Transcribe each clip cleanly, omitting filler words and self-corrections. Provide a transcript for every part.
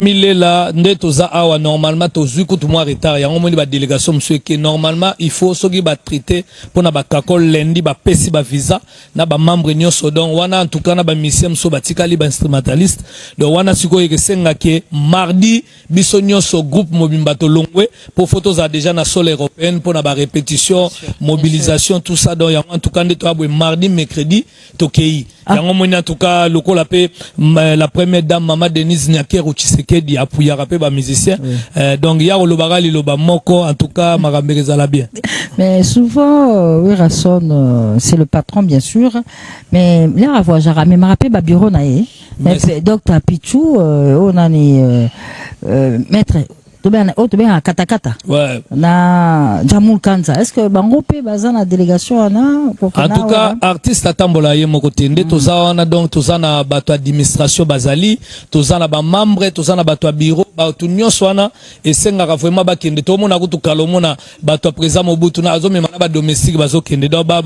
Milela ndetoza awa normalement tozu ko tout moi retard ya ngomoni ba délégation monsieur que normalement il faut soki ba traiter pour na ba kakol lundi ba pesi ba visa na ba membre nyonso donc wana en tout cas na ba mission so batikali ba instrumentaliste donc wana siko yekesenga ke mardi biso nyonso groupe mobimba to longwe pour photos a déjà na sol européenne pour na ba répétition mobilisation tout ça donc en tout cas ndeto abwe mardi mercredi tokei ya ngomoni en tout cas lokola pe la première dame Maman Denise Nyakero Tshisekedi appuya rapé ba musicien donc ya lobara liloba moko en tout cas marambeza la bien mais souvent oui Rasson c'est le patron bien sûr mais là à voir jamais marapé ba bureau naé docteur Pichou on a maître to bien katakata ouais na Jamul Kanza est-ce que bangope baza na délégation ana en tout cas artiste atambola ye moko tende toza wana donc toza na bato administration bazali toza na ba membre toza na bato bureau bato nyonso wana esengaka vraiment bakende to mona kutu kalomona bato présent mobutu na azomema na ba domestique bazokende donc ba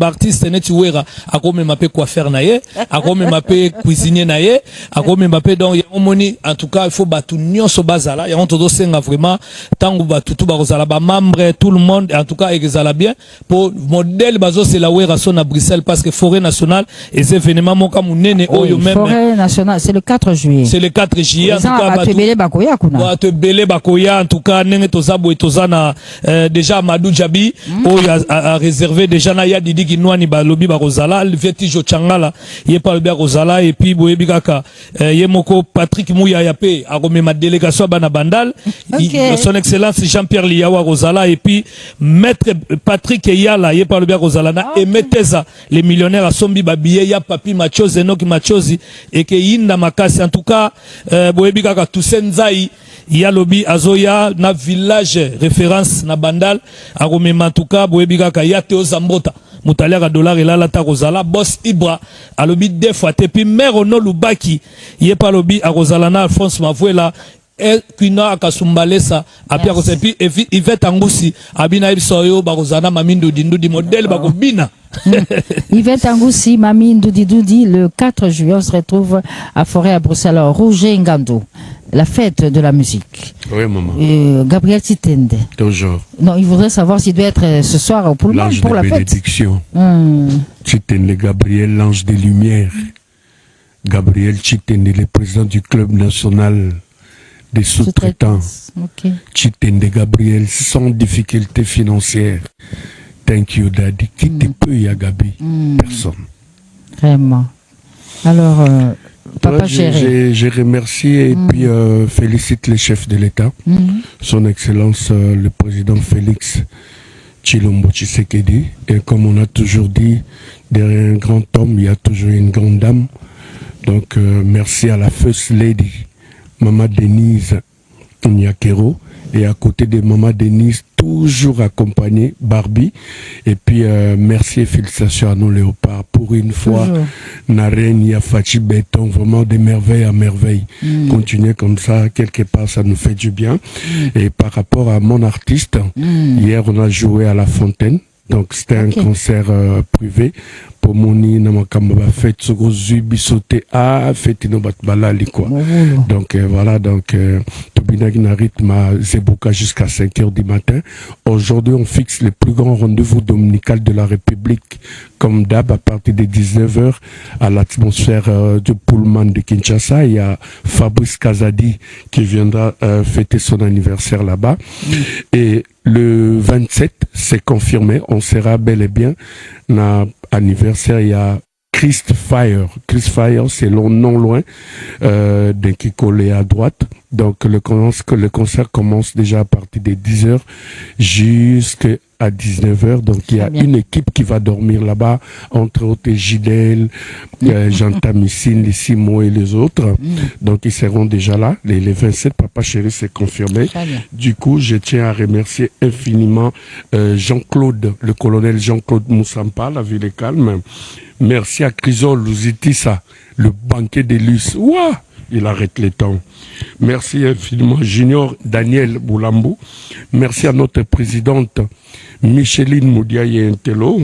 artiste neti wera akomema pe coiffeur na ye akomema pe cuisinier na ye akomema pe donc ya omoni en tout cas il faut bato nyonso bazala todo senga vraiment tangu batutu bakozala ba membre tout le monde en tout cas ezala bien pour modèle bazo c'est la wera son à Bruxelles parce que forêt nationale et événement moka munene oyo même forêt nationale c'est le 4 juillet c'est le 4 juillet en tout cas batebele bakoya kuna batebele bakoya en tout cas nenge tozabo tozana déjà Madou Djabi oyo a réservé déjà na ya Didi Kinwani balobi bakozala le Vertige Changala ye pa lobi bakozala et puis boyebi kaka ye moko Patrick Mouya yape a remis ma délégation bana okay. Son excellence Jean-Pierre Liawa Rosala et puis maître Patrick Eyala yé par le bien Rosalana et Meteza les millionnaires à Sombi Babiye ya Papi Machozi Enoki Machozi et que Yinda Makasi en tout cas boyebi kaka Toussaint ya lobi azoya na village référence na Bandal a en tout cas boyebi kaka ya Théo Zambota Moutalia dollar et là la Rosala boss Ibra a lobi deux fois et puis mère Ono Lubaki yé par lobi à Rosalana Alphonse Mavuela et Kuna akasumbalesa apia kosepi Yvette Angusi abina ibisoyo bakozana Mamindo Dindudi modèle bakobina Yvette Angusi Mamindo Dindudi le 4 juillet on se retrouve à Forêt à Bruxelles Roger Ngando la fête de la musique. Oui maman. Gabriel Titende. Toujours. Non, il voudrait savoir s'il doit être ce soir pour la fête. Bénédiction. Titende Gabriel l'ange des lumières. Gabriel Titende le président du club national des sous-traitants. Titende Gabriel sans difficulté financière. Thank you daddy. Qui te peut ya Gabi? Personne. Vraiment. Alors papa chéri. Je remercie et puis félicite les chefs de l'État. Son Excellence le président Félix Tshilombo Tshisekedi. Et comme on a toujours dit, derrière un grand homme, il y a toujours une grande dame. Donc merci à la First Lady Maman Denise Nyakero et à côté de Maman Denise toujours accompagnée Barbie et puis merci et félicitations à nos léopards pour une fois Naren Yafachi Béton vraiment de merveille à merveille. Continuez comme ça quelque part ça nous fait du bien et par rapport à mon artiste hier on a joué à La Fontaine. Donc c'était un concert privé pour moni na makamba fête soko zubi sauter à fête no batbalali quoi. Donc voilà donc tobinaki na rythme à Zebuka jusqu'à 5h du matin. Aujourd'hui on fixe le plus grand rendez-vous dominical de la République comme d'hab à partir de 19h à l'atmosphère du Pullman de Kinshasa. Il y a Fabrice Kazadi qui viendra fêter son anniversaire là-bas et le 27, c'est confirmé, on sera bel et bien na anniversaire, il y a Christ Fire. Christ Fire, c'est le non loin de Kikole à droite. Donc le concert commence déjà à partir de 10h jusqu'à 19h. Donc il y a une équipe qui va dormir là-bas, entre autres Gidel, Jean Tamissine, les Simo et les autres. Donc ils seront déjà là. Les 27, papa chéri, c'est confirmé. Du coup, je tiens à remercier infiniment Jean-Claude, le colonel Jean-Claude Moussampa, la ville est calme. Merci à Crisol Louzitissa, le banquier des Luces. Ouah, il arrête les temps. Merci infiniment Junior Daniel Boulambo. Merci à notre présidente Micheline Moudiaye Intelo.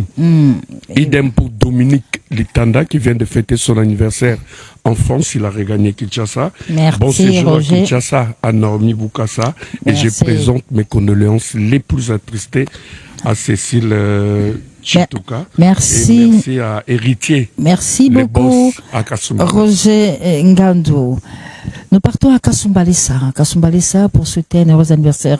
Idem pour Dominique Litanda qui vient de fêter son anniversaire en France. Il a regagné Kinshasa. Merci, bon séjour Roger. à Kinshasa, à Normi Boukassa. Et je présente mes condoléances les plus attristées à Cécile Chitouka. Merci. Et merci à Héritier. Merci les beaucoup, boss à Kasumba. Roger Ngando. Nous partons à Kasumbalesa pour souhaiter un heureux anniversaire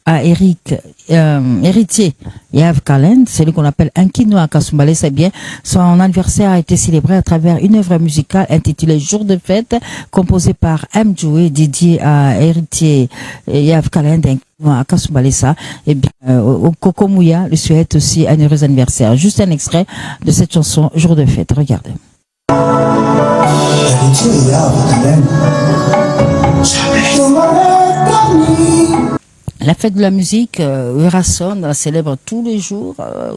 à Eric, héritier Yav Kalend, celui qu'on appelle Inkino à Kasumbalesa. Eh bien, son anniversaire a été célébré à travers une œuvre musicale intitulée Jour de fête, composée par M. Joué, dédié à héritier Yav Kalend à Kasumbalesa. Eh bien, au Kokomouya lui souhaite aussi un heureux anniversaire. Juste un extrait de cette chanson Jour de fête. Regardez. La fête de la musique, Urason célèbre tous les jours,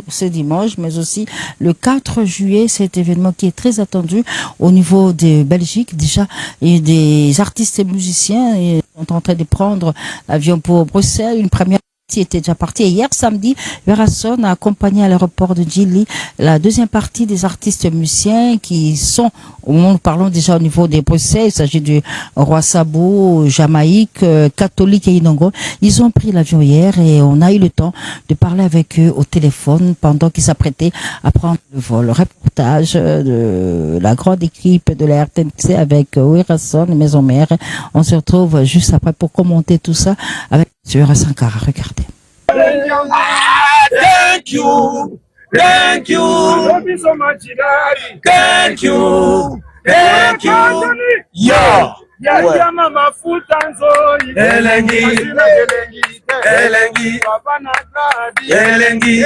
ce dimanche, mais aussi le 4 juillet, cet événement qui est très attendu au niveau de Belgique. Déjà, et des artistes et musiciens sont en train de prendre l'avion pour Bruxelles, une première était déjà parti. Et hier samedi, Urason a accompagné à l'aéroport de Djili la deuxième partie des artistes musiciens qui sont, nous parlons déjà au niveau des Bruxelles, il s'agit du Roi Sabou, Jamaïque, Catholique et Inongo. Ils ont pris l'avion hier et on a eu le temps de parler avec eux au téléphone pendant qu'ils s'apprêtaient à prendre le vol. Reportage de la grande équipe de la RTNC avec Urason, Maison Mère. On se retrouve juste après pour commenter tout ça avec M. Sankara. Regardez. Thank you. Thank you. Thank you. Thank you. Yo. Yama mafuta nzoi Elengi. Elengi. Elengi.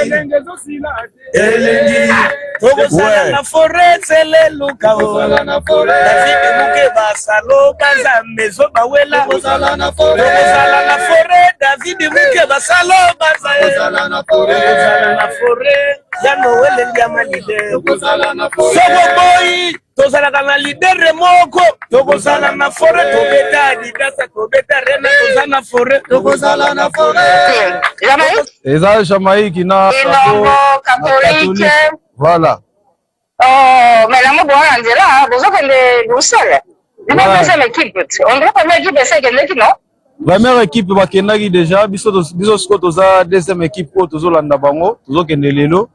Elengi. Tokosala na forêt sele luka o. David muke basalo kanza mezo bawela. Tokosala na forêt David muke basalo baza. Tokosala na forêt Yano elengi amalide. Sogo boy. Tozala kana leader moko. Tokosala na forêt tobeta dikasa tobeta rena tozala na forêt. Tokosala na forêt. Eza Jamaïque na catholique. Voilà. Oh, mais la mode on dira, vous avez le Bruxelles. Vous avez une équipe. On dirait que l'équipe c'est que non. Première équipe bakendaki déjà biso siko toza deuxième équipe ko tozolanda bango tozokende lelo.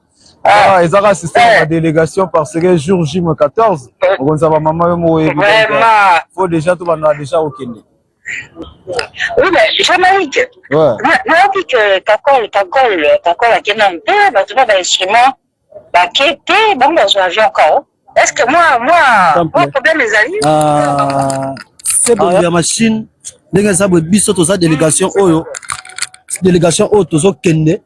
Ah, ezaka assisté à la délégation parce que jour J 14 on va maman mo Vraiment. faut déjà tout bana déjà au Kenya. Oui, mais Jamaïque. Ouais. Moi dit que Kakol a gagné un peu, bah tu vois instrument bah qui était bon dans un avion encore. Est-ce que moi problème les amis c'est bon la machine ndenge ça biso toza délégation oyo tozo kende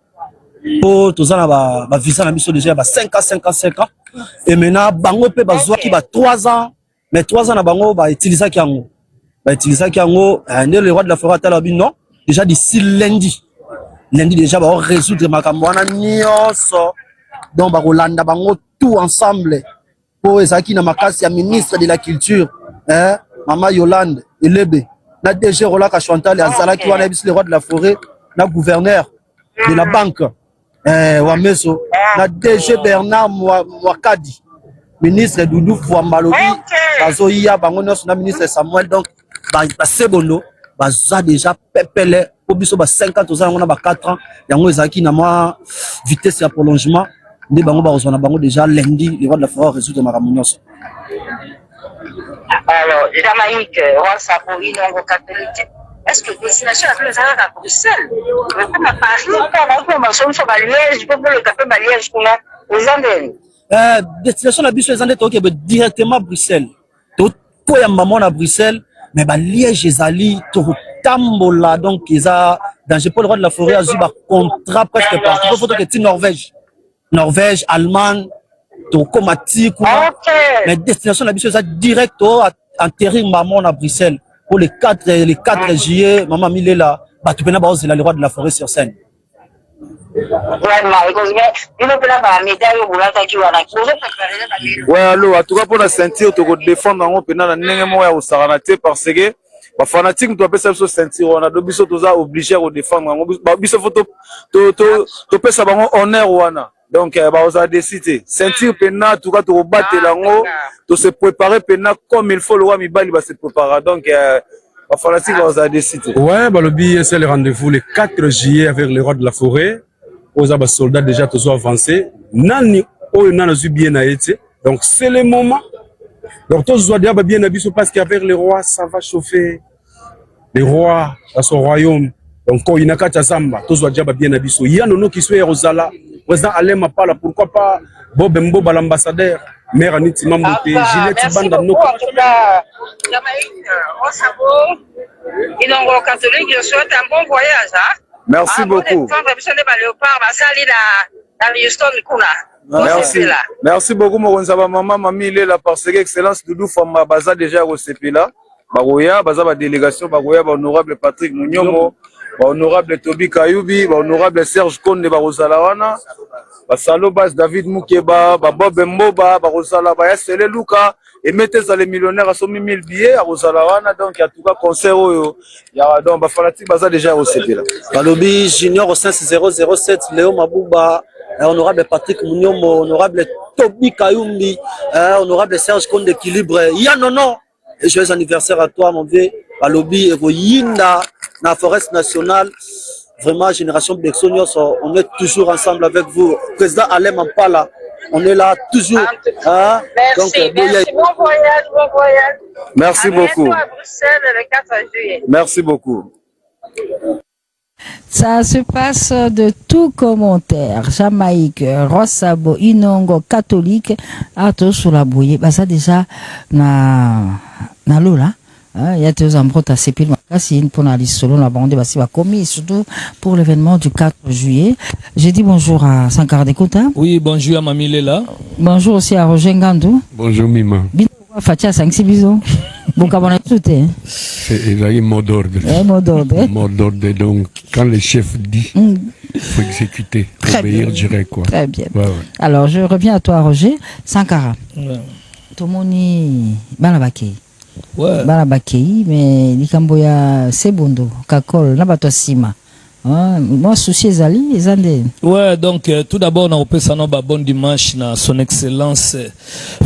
po toza na ba visa na biso déjà ba 5 ans et maintenant bango pe bazwa ki ba 3 ans mais 3 ans na bango ba utiliser ki yango ne le roi de la forêt à la non déjà d'ici lundi déjà ba résoudre makambo wana nyonso donc ba rolanda bango tout ensemble pour ezaki na makasi ya ministre de la culture Mama Yolande Elebe na DG Rolaka Chantal azalaki wana biso le roi de la forêt na gouverneur de la banque Wameso na DG Bernard Mwakadi ministre Doudou Fouambalobi bazoya bango nyonso na ministre Samuel donc ba sebondo baza déjà pepele po biso ba 5 ans toza ngona ba 4 ans yango ezaki na moi vitesse ya prolongement nde bango ba ozona bango déjà lundi le roi de la forêt résoudre makambo nyonso. Alors, Jamaïque, Roi Sabou, Inongo catholique. Est-ce que destination à Bruxelles? Comme à Paris, comme à Liège, comme le Capé Liège, comme les Andes. Destination à biso les Andes toke directement Bruxelles. To ya maman à Bruxelles, mais ba Liège ezali to tambola donc eza danger pour le roi de la forêt a eu ba contrat presque partout. Faut que tu Norvège, Allemagne, to komati kuna. Mais destination à biso eza direct enterrir maman à Bruxelles. Pour les 4 juillet, maman Milela, bah tu peux pas oser le roi de la forêt sur scène. Ouais, allô, en tout cas pour la ceinture, tu vas défendre en haut, pendant la n'importe où, ça va parce que ba fanatique to pesa biso ceinture wana do biso toza obligé à défendre ngo biso photo to pesa bango honneur wana donc ba oza décider ceinture pena tout cas to battre lango to se préparer pena comme il faut le roi mibali ba se préparer donc ba fanatique ba oza décider. Ouais, bah le c'est le rendez-vous le 4 juillet avec les rois de la forêt. Aux aba soldats déjà tous avancés. Nani o nana zu bien na été. Donc c'est le moment. Donc tous doivent dire bien abisso parce qu'avec les rois ça va chauffer. Les rois dans son royaume. Donc quand il n'a qu'à Zamba, tous doivent dire bien abisso. Il y a nono qui soit Rosala. Président Alema pas là, pourquoi pas Bob Mboba l'ambassadeur, maire Aniti Mamouté, Ginette Banda no. Inongo catholique, je souhaite un bon voyage, hein. Merci beaucoup. Merci beaucoup Moronzaba maman mami lela parce que excellence Doudou Famba baza déjà recépila. Bagoya baza ba délégation bagoya ba honorable Patrick Mounyomo, ba honorable Tobi Kayubi, ba honorable Serge Konde ba Rosalawana, ba Salobas David Moukeba, ba Bob Mboba, ba Rosala ba Yasele Luka et mettez les millionnaires à 100 000 billets à Rosalawana donc il y a tout cas concert il y a donc ba fanatique baza déjà recépila. Balobi Junior 5007 Léo Mabouba, honorable Patrick Mounyomo, honorable Tobi Kayumbi, honorable Serge Konde d'équilibre. Ya non. Et joyeux anniversaire à toi mon vieux. Balobi Egoyinda, na forest nationale. Vraiment génération Bexonios, on est toujours ensemble avec vous. Président Alain Mampala, on est là toujours. Hein? Merci, donc, merci. Bon voyage. Merci à beaucoup. À Bruxelles le 4 juillet. Merci beaucoup. Ça se passe de tout commentaire. Jamaïque, Rossabo, Inongo, catholique, Ato sur la bouillée. Bah ça déjà na lola. Il y a deux embrots à Sépil Macassine pour la liste selon la bande de va commis surtout pour l'événement du 4 juillet. J'ai dit bonjour à Sankara Dekota. Oui, bonjour à Mamie Lela. Bonjour aussi à Roger Ngandou. Bonjour Mima. Fatia 5-6 bisous. Bon, comme on a tout, hein. C'est un mot d'ordre. Un mot d'ordre. Mot d'ordre, donc quand le chef dit, il faut exécuter. Très obéir, bien. dirais quoi. Très bien. Ouais. Alors, je reviens à toi, Roger. Sankara. Ouais. Tout le monde est balabakei. Ouais. Balabakei, mais Likamboya, c'est bondo. Kakol, nabato sima. Moi, souci Zali, Zandé. Ouais, donc tout d'abord, on a un bon dimanche na son excellence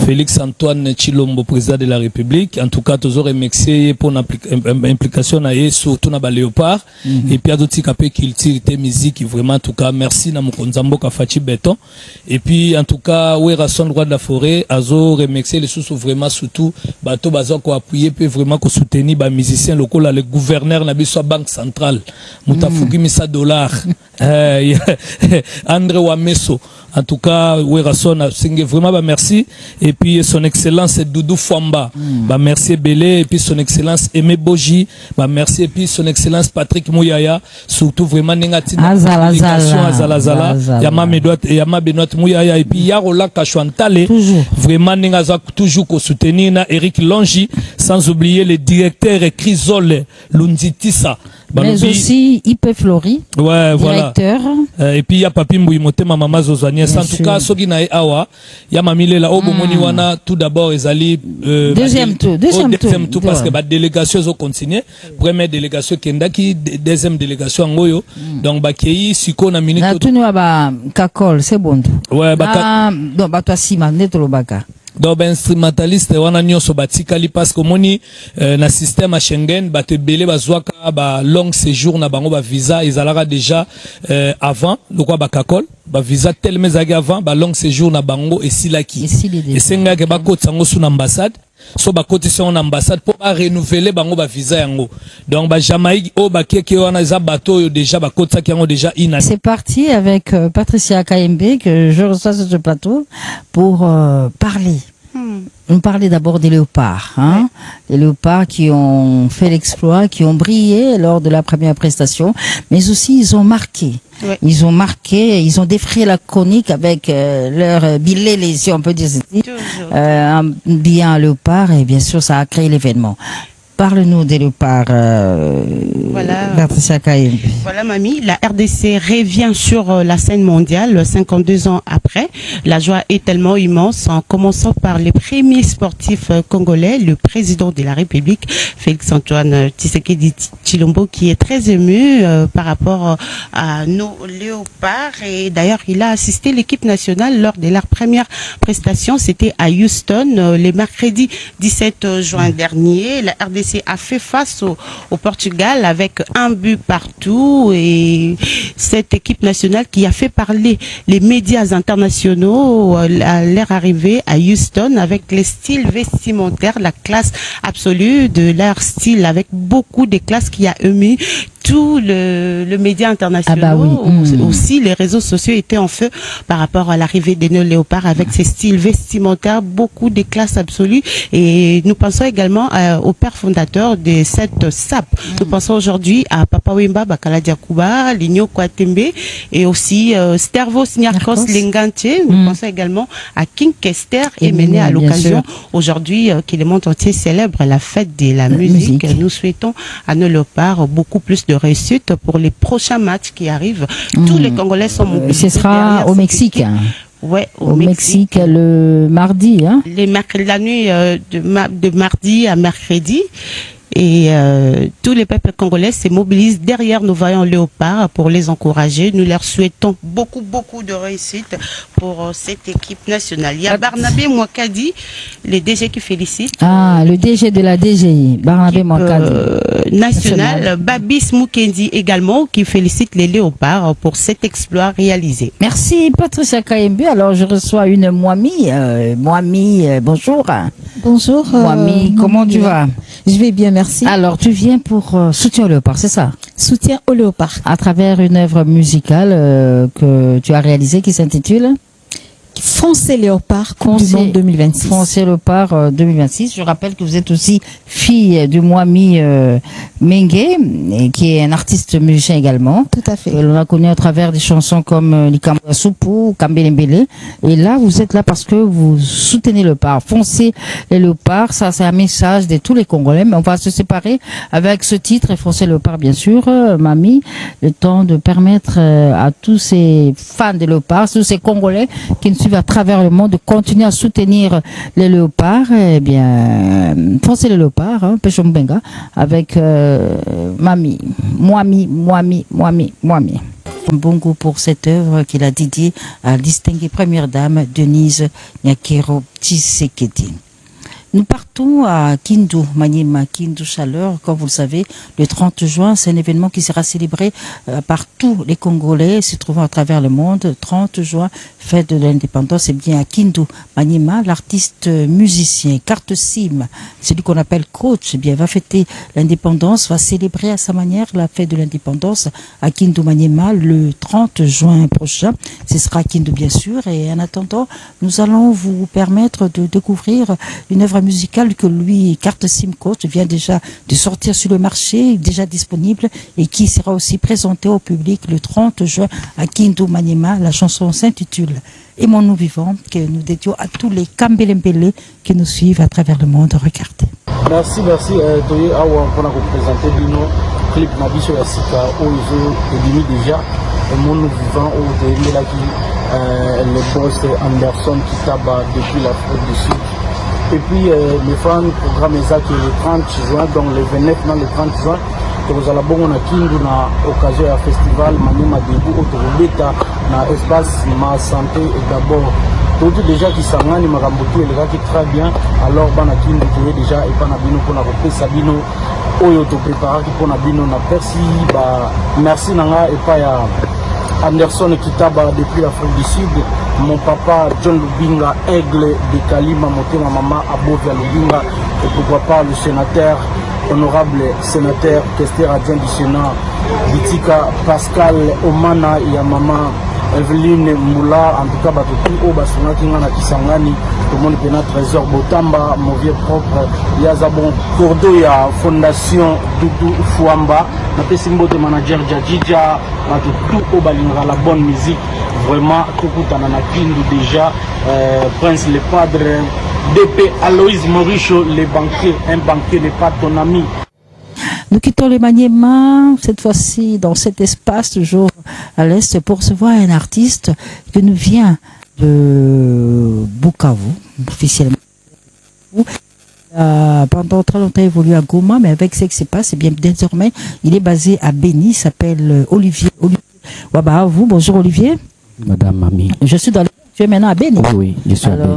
Félix Antoine Tshilombo, président de la République. En tout cas, toujours remercié pour l'implication surtout na Léopard. Et puis, à d'autres capés culture et musique, vraiment, en tout cas, merci na Mukonzambo Kafati Béton. Et puis, en tout cas, ouais, Rasson Roi de la Forêt, azo remercier les sous vraiment surtout, bateau bazo ko appuyer, puis vraiment ko soutenir les musiciens locaux, là, le gouverneur na biso banque centrale. Moutafuki misa dollar. André Wameso. En tout cas, Werason a signé vraiment bah merci. Et puis son excellence Doudou Famba, bah merci Belé. Et puis son excellence Aimé Boji, bah merci. Et puis son excellence Patrick Mouyaya, surtout vraiment nengati Azala, Yama Benoît Mouyaya. Et puis Yarola Kachouantale, vraiment nengaza toujours qu'au soutenir na Eric Longi, sans oublier le directeur Chrysole Lunditissa. Mais aussi IP Flori, ouais, directeur. Voilà. Et puis il y a Papi Mbouimote, ma maman Zozania. En tout cas, ce qui n'a awa, il y a Mamile là, Obomoni wana, tout d'abord, Ezali, deuxième tour, parce que la délégation ont continué. Première délégation Kendaki, deuxième délégation Ngoyo. Donc, Bakei, Siko, na minute. Na tunu ba Kakol, c'est bon. Ouais, donc, toi Sima, netolo baka. Donc instrumentaliste wana nyonso batikali parce que moni na système à Schengen bate belé bazwaka ba long séjour na bango ba visa ezalaka déjà avant lokwa ba kakol ba visa tellement zaki avant ba long séjour na bango esilaki esenga ke ba kotsango sous ambassade so ba cotisation en ambassade pour ba renouveler bango ba visa yango donc ba Jamaïque o ba keke wana za bateau déjà ba kotsa yango déjà ina. C'est parti avec Patricia Kayembe que je reçois sur ce plateau pour parler. On parlait d'abord des léopards, hein, des léopards qui ont fait l'exploit, qui ont brillé lors de la première prestation, mais aussi ils ont marqué. Ouais. Ils ont marqué, ils ont défrayé la chronique avec leur billet lésion, on peut dire, bien léopard, et bien sûr ça a créé l'événement. Parle-nous des léopards. Voilà, mamie. La RDC revient sur la scène mondiale 52 ans après. La joie est tellement immense, en commençant par les premiers sportifs congolais, le président de la République, Félix-Antoine Tshisekedi Tshilombo, qui est très ému par rapport à nos léopards. Et d'ailleurs, il a assisté l'équipe nationale lors de leur première prestation. C'était à Houston, le mercredi 17 juin dernier. La RDC a fait face au Portugal avec un but partout, et cette équipe nationale qui a fait parler les médias internationaux à leur arrivée à Houston avec les styles vestimentaires, la classe absolue de leur style, avec beaucoup de classes qui a ému tout le média international. Aussi les réseaux sociaux étaient en feu par rapport à l'arrivée des nos léopards avec ces styles vestimentaires, beaucoup de classes absolues. Et nous pensons également au père fondateur de cette SAP. Nous pensons aujourd'hui à Papa Wemba Bakala Diakouba, Ligno Kwatembe, et aussi Stervos Niarkos Lengante. Nous pensons également à King Kester et mené à l'occasion aujourd'hui que le monde entier célèbre la fête de la musique. Nous souhaitons à nos léopards beaucoup plus de réussite pour les prochains matchs qui arrivent. Tous les Congolais sont mobilisés. Ce sera au Mexique. Ouais, au Mexique le mardi. La nuit de mardi à mercredi. Et tous les peuples congolais se mobilisent derrière nos vaillants léopards pour les encourager. Nous leur souhaitons beaucoup de réussite pour cette équipe nationale. Il y a Barnabé Mwakadi, le DG qui félicite. Le DG de la DGI, Barnabé Mwakadi. National, Babis Mukendi également, qui félicite les léopards pour cet exploit réalisé. Merci Patricia Kayembe. Alors je reçois une Mwami. Mwami, bonjour. Bonjour. Mwami, comment tu vas? Je vais bien, merci. Alors, tu viens pour soutien au léopard, c'est ça? Soutien au léopard. À travers une œuvre musicale que tu as réalisée qui s'intitule Foncez Léopard, Coupe du Monde 2026. Foncez Léopard 2026. Je rappelle que vous êtes aussi fille du Mwami Mengue, qui est un artiste musicien également. Tout à fait. On l'a connu à travers des chansons comme Likambo Soupou, Kambelembele. Et là, vous êtes là parce que vous soutenez le léopard. Foncez les léopards. Ça, c'est un message de tous les Congolais. Mais on va se séparer avec ce titre, Foncez Léopard, bien sûr, Mamie. Le temps de permettre à tous ces fans de léopards, tous ces Congolais qui nous suivent à travers le monde, de continuer à soutenir les léopards. Eh bien, foncez les léopards, Péchom Benga, avec Mamie, Mwami. Un bon goût pour cette œuvre qu'il a dédiée à la distinguée première dame Denise Nyakero Tshisekedi. Nous partons à Kindu, Maniema, Kindu Chaleur. Comme vous le savez, le 30 juin, c'est un événement qui sera célébré par tous les Congolais se trouvant à travers le monde. 30 juin, fête de l'indépendance, c'est bien à Kindu, Maniema. L'artiste musicien, Carte Sim, celui qu'on appelle coach, bien, va fêter l'indépendance, va célébrer à sa manière la fête de l'indépendance à Kindu, Maniema, le 30 juin prochain. Ce sera à Kindu, bien sûr. Et en attendant, nous allons vous permettre de découvrir une œuvre musicale que lui, Carte Sim Coach, vient déjà de sortir sur le marché, déjà disponible, et qui sera aussi présentée au public le 30 juin à Kindu Maniema. La chanson s'intitule Aimons-nous vivants, que nous dédions à tous les Kambelembele qui nous suivent à travers le monde. Regardez. Merci. Toye awa pour nous présenter Bino clip Nabiso Yasika Oizo et déjà Aimons-nous vivants au début là qui le boss Anderson qui tabac depuis l'Afrique du Sud. Et puis les fans programme ça qui est le 30 juin, donc le 29 dans le 30 juin, que vous allez bon na Kindu na occasion à festival Maniema debout autorouleta na espace ma santé et d'abord tout déjà qui s'engage makambuki les gars qui très bien alors bana Kindu qui déjà et pas na bino pour na repesa bino oyo to préparer pour na bino na persi ba merci nanga et pas ya Anderson Kitaba depuis l'Afrique du Sud, mon papa John Lubinga, Aigle de Kalima, ma maman Abovia Lubinga, et pourquoi pas le sénateur, honorable sénateur Kester Adjien du Sénat, Bitika Pascal Omana et à maman Evelyne Moula, en tout cas, tout au Basuna Kingana Kisangani, tout le monde pena Trésor Botamba, mon vieux propre, Yazabon Cordo, ya Fondation Doudou Fouamba, na Pessimbo de manager Djadjidja, tout au Balinga, la bonne musique, vraiment, tout le monde na Kindu déjà, Prince Le Padre, DP Aloïse Moricho, les banquiers. Un banquier n'est pas ton ami. Nous quittons le Maniema, cette fois-ci dans cet espace, toujours à l'est, pour recevoir un artiste qui nous vient de Bukavu, officiellement. Pendant très longtemps évolué à Goma, mais avec ce qui se passe, et bien désormais, il est basé à Béni, il s'appelle Olivier. Wabahavu, bonjour Olivier. Madame Mami. Je suis dans le... Tu es maintenant à Béni. Oui, je suis à Béni.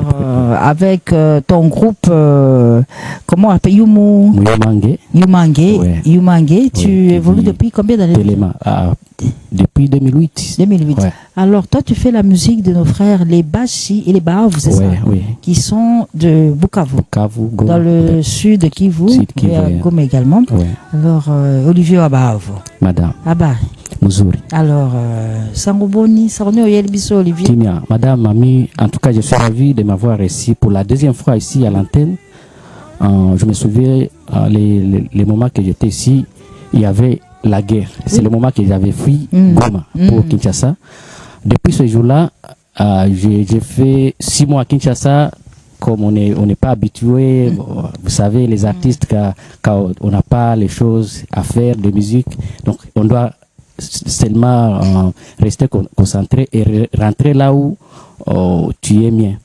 Avec ton groupe, comment on appelle Yumangue. Ouais. Yumangue, tu évolues depuis combien d'années? Depuis 2008. 2008. Ouais. Alors, toi, tu fais la musique de nos frères, les Bashi et les Bahavu, c'est ça? Oui. Qui sont de Bukavu. Goma. Dans le sud de Kivu. Et à Goma également. Ouais. Alors, Olivier Wabahavu. Madame. Abba. Muzuri. Alors, Sangoboni, Saroni Oyelbiso, Olivier. Kimia, Madame Mami, en tout cas, je suis ravi de m'avoir ici pour la deuxième fois ici à l'antenne. Je me souviens, les moments que j'étais ici, il y avait la guerre. C'est le moment que j'avais fui Goma pour Kinshasa. Depuis ce jour-là, j'ai fait 6 mois à Kinshasa. Comme on n'est pas habitué, vous savez, les artistes, quand on n'a pas les choses à faire de musique, donc on doit seulement rester concentré et rentrer là où tu es bien.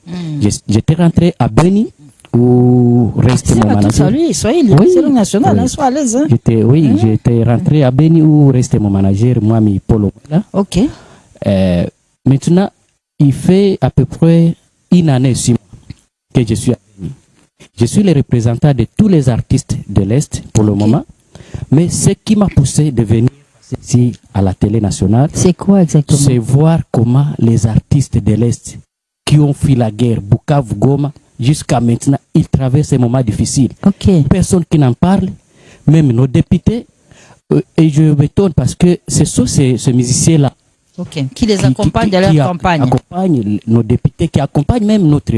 J'étais rentré à Béni où restait mon manager. Soyez national, hein, sois à l'aise. Hein. J'étais rentré à Béni où restait mon manager, moi, Polo. Ok. Maintenant, il fait à peu près 1 année, 6 mois que je suis à Béni. Je suis le représentant de tous les artistes de l'Est pour le moment, mais ce qui m'a poussé de venir ici à la télé nationale, c'est quoi exactement? C'est voir comment les artistes de l'Est qui ont fui la guerre, Bukavu, Goma, jusqu'à maintenant, ils traversent ces moments difficiles. Personne qui n'en parle, même nos députés, et je m'étonne parce que ce sont ces musiciens-là qui les accompagnent dans leur campagne. Accompagnent nos députés, qui accompagnent même notre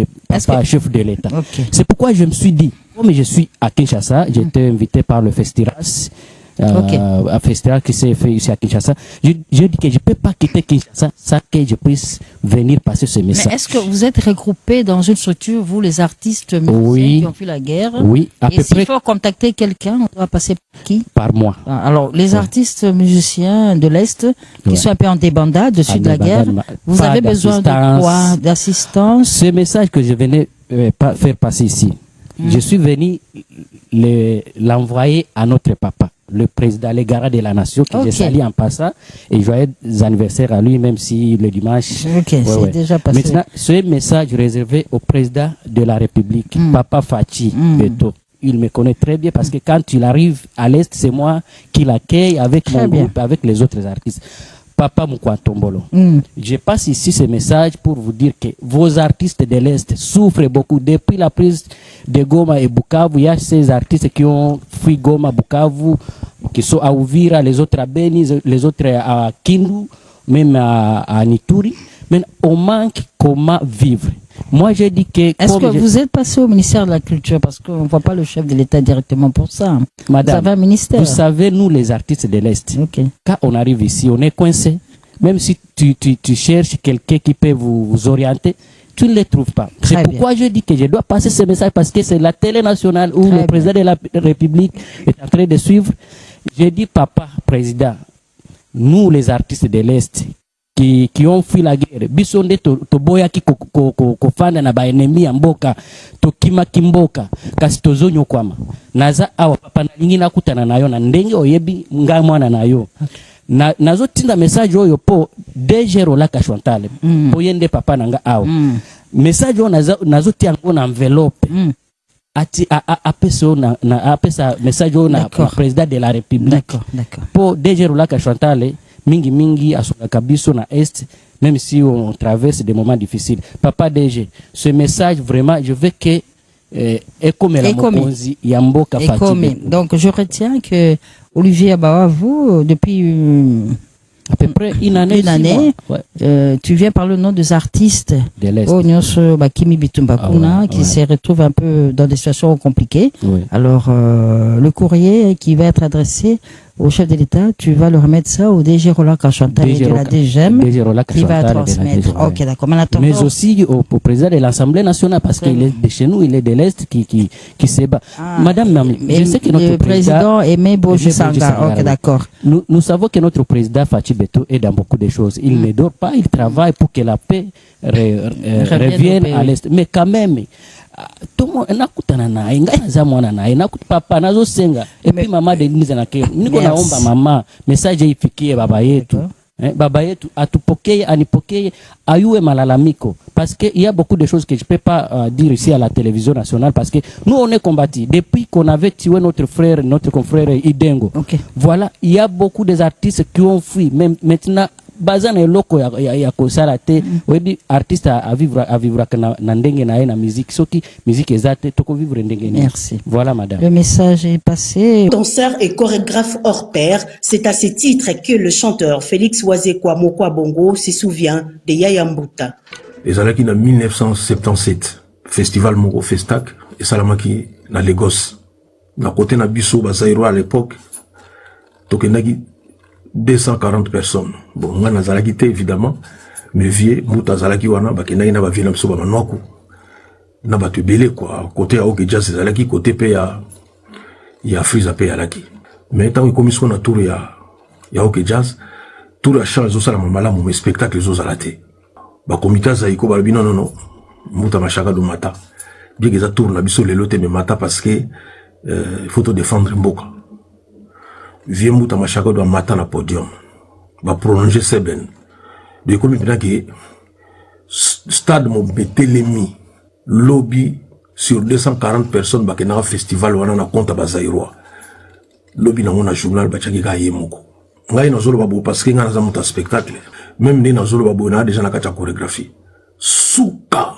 chef de l'État. C'est pourquoi je me suis dit, comme je suis à Kinshasa, j'ai été invité par le Festiras, un festival qui s'est fait ici à Kinshasa. Je dis que je ne peux pas quitter Kinshasa sans que je puisse venir passer ce message. Mais est-ce que vous êtes regroupés dans une structure, vous les artistes musiciens qui ont fui la guerre? Oui, à peu près. S'il faut contacter quelqu'un, on doit passer par qui? Par moi. Alors, les artistes musiciens de l'Est qui sont un peu en débandade dessus de la guerre, vous avez besoin de quoi? D'assistance? Ce message que je venais faire passer ici, je suis venu l'envoyer à notre papa, le président Legara de la Nation, que j'ai sali en passant, et joyeux anniversaire à lui, même si le dimanche. C'est déjà passé. Maintenant, ce message réservé au président de la République, Papa Fachi Beto. Il me connaît très bien parce que quand il arrive à l'Est, c'est moi qui l'accueille avec mon groupe, avec les autres artistes. Papa Mukwantombolo. Je passe ici ce message pour vous dire que vos artistes de l'Est souffrent beaucoup. Depuis la prise de Goma et Bukavu, il y a ces artistes qui ont fui Goma, Bukavu, qui sont à Uvira, les autres à Beni, les autres à Kindu, même à Nituri. Mais on manque comment vivre. Moi, j'ai dit que... Est-ce que vous êtes passé au ministère de la Culture? Parce qu'on ne voit pas le chef de l'État directement pour ça. Madame, vous avez un ministère. Vous savez, nous, les artistes de l'Est, quand on arrive ici, on est coincé. Même si tu cherches quelqu'un qui peut vous orienter, tu ne les trouves pas. C'est pourquoi je dis que je dois passer ce message, parce que c'est la télé nationale où le président de la République est en train de suivre. J'ai dit, papa, président, nous, les artistes de l'Est, qui ont fui la guerre, bisonde to boya ki kofanda na ba enemi ya mboka, to kima kimboka, kasi tozonyo kwama. Naza awa papa na lingi na kutana nayo na ndenge oyebi nga mwana nayo. Nazo tinda message oyo po dejero la kashwantale. Po yende papa nanga awa. Message oyo nazo tiango na enveloppe. Ati apesa message oyo na président de la République. Po dejero la kashwantale. Mingi asunga kabiso na Est, même si on traverse des moments difficiles. Papa DG, ce message vraiment, je veux que donc je retiens que Olivier Wabahavu, depuis à peu près une année, tu viens par le nom des artistes de l'Est, Kimi Bitumbakuna, qui se retrouvent un peu dans des situations compliquées. Alors le courrier qui va être adressé au chef de l'État, tu vas le remettre ça au DG Roland Kachanta et de la DGM qui va transmettre. Ok, d'accord. Mais aussi au président de l'Assemblée nationale, parce qu'il est de chez nous, il est de l'Est qui se bat. Madame, je sais que notre président Aimé Bojusanga. Ok, d'accord. Nous savons que notre président Fachi Beto est dans beaucoup de choses. Il ne dort pas, il travaille pour que la paix revienne à l'Est. Mais quand même, tomo nakutana naye ngaza mwana naye papa nazo senga et puis mama de niza na kero niko naomba mama message ifikie baba yetu baba yetu atupokee anipokee ayue malalamiko parce que il y a beaucoup de choses que je peux pas dire ici à la télévision nationale parce que nous on est combattus depuis qu'on avait tué notre confrère Idengo. Voilà, il y a beaucoup des artistes qui ont fui même maintenant bazana eloko ya kosala te wedi artiste à vivre na ndenge na na musique soki musique ezate toko vivre ndenge. Merci. Voilà madame. Le message est passé. Danseur et chorégraphe hors pair, c'est à ce titre que le chanteur Félix Wazekwa Mokwa Bongo se souvient de Yaya Mbuta. Les années qui en 1977 festival Moko Festac et salamaki na Lagos na côté na biso bazairo à l'époque tokenaki 240 personnes. Bon, moi, nazalaki te, évidemment, mais vieux, mouta zalaki wana, bakena ina ba viena biso ba manwaku. Na ba tebele, quoi. Côté à Oke Jazz, zalaki, côté pe ya Friza pe yalaki. Mais tant que commission na tour ya Oke Jazz, tour ya change zo la mamala, mon spectacle zo zalate. Ba comité zaiko, ba non, non, non. Mouta machaka do mata. Bien que ça tourne la biso le lote me mata parce que, il faut te défendre mboka. Viens mouta machaka doit matin na podium va prolonger seben de comme maintenant que stade mon betelemi lobby sur 240 personnes ba kenara festival wana na compte bazairwa lobby na mona journal ba tchaki ka yemoko ngai na zolo babo parce que ngana za muta spectacle même ni na zolo babo na déjà na kacha chorégraphie souka.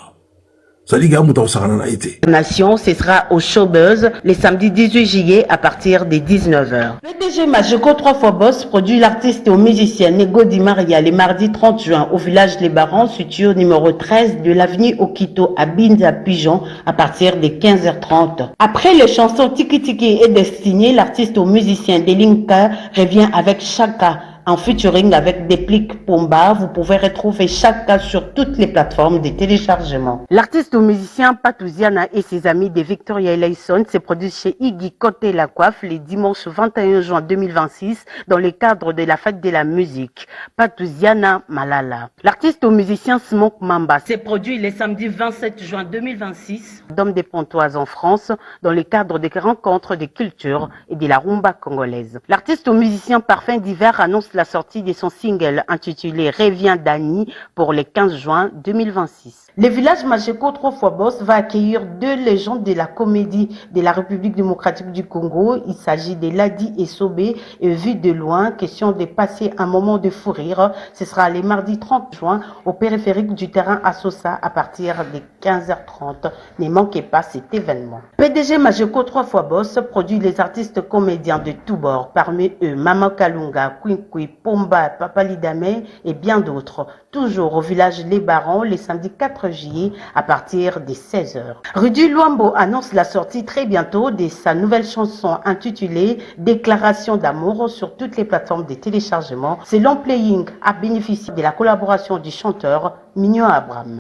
Nation, ce sera au Showbuzz le samedi 18 juillet à partir des 19h. PDG Majeko 3 fois Boss produit l'artiste et au musicien Nego Di Maria le mardi 30 juin au village Les Barons, situé au numéro 13 de l'avenue Okito à Binza Pigeon à partir de 15h30. Après les chansons Tiki Tiki et Destiné, l'artiste au musicien Delinka revient avec Chaka. En featuring avec Déplique Pomba, vous pouvez retrouver Chaka sur toutes les plateformes de téléchargement. L'artiste ou musicien Patouziana et ses amis de Victoria Eleison se produisent chez Iggy Côté La Coiffe le dimanche 21 juin 2026 dans le cadre de la fête de la musique. Patouziana Malala. L'artiste ou musicien Smoke Mamba se produit le samedi 27 juin 2026 Dôme des Pontoises en France dans le cadre des rencontres de culture et de la rumba congolaise. L'artiste ou musicien Parfum d'hiver annonce la sortie de son single intitulé Reviens Dani pour le 15 juin 2026. Le village Majeko 3 fois Boss va accueillir deux légendes de la comédie de la République démocratique du Congo. Il s'agit de Ladi et Sobé et vu de loin, question de passer un moment de fou rire. Ce sera le mardi 30 juin au périphérique du terrain à Sosa à partir de 15h30. Ne manquez pas cet événement. PDG Majeko 3 fois Boss produit les artistes comédiens de tous bords. Parmi eux, Mama Kalunga, Kwinkwi, Pomba, Papalidame et bien d'autres. Toujours au village Les Barons, les samedis 4 juillet à partir des 16h. Rudy Luambo annonce la sortie très bientôt de sa nouvelle chanson intitulée Déclaration d'amour sur toutes les plateformes de téléchargement. C'est Long Playing a bénéficié de la collaboration du chanteur Mignon Abraham.